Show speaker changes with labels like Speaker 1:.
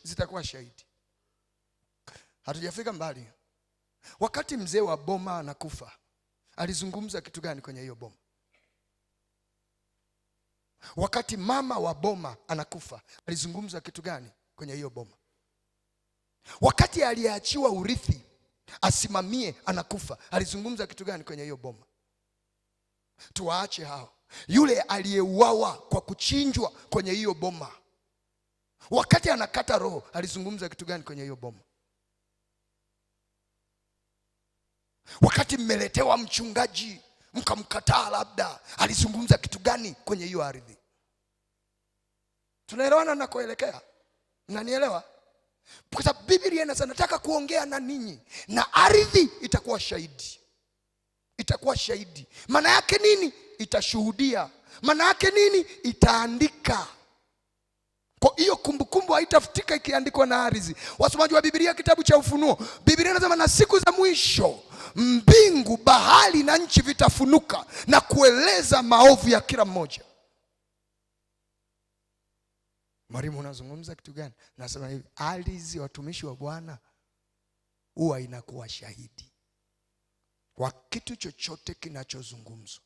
Speaker 1: zitakuwa shahidi. Hatujafika mbali. Wakati mzee wa boma anakufa, alizungumza kitu gani kwenye hiyo boma? Wakati mama wa boma anakufa, alizungumza kitu gani kwenye hiyo boma? Wakati aliyeachiwa urithi asimamie anakufa, alizungumza kitu gani kwenye hiyo boma? Tuwaache hao. Yule aliyeuawa kwa kuchinjwa kwenye hiyo boma, wakati anakata roho, alizungumza kitu gani kwenye hiyo boma? Wakati mmeletewa mchungaji mkamkataa, labda alizungumza kitu gani kwenye hiyo ardhi? Tunaelewana na kuelekea? Mnanielewa? Kwa sababu Biblia inasema nataka kuongea na ninyi na ardhi itakuwa shahidi. Itakuwa shahidi. Maana yake nini? Itashuhudia. Maana yake nini? Itaandika. Kwa hiyo kumbukumbu haitafutika ikiandikwa na ardhi. Wasomaji wa Biblia kitabu cha Ufunuo, Biblia inasema na siku za mwisho mbingu, bahari na nchi vitafunuka na kueleza maovu ya kila mmoja. Mwalimu, unazungumza kitu gani? Nasema hivi, ardhi, watumishi wa Bwana, huwa inakuwa shahidi kwa kitu chochote kinachozungumzwa.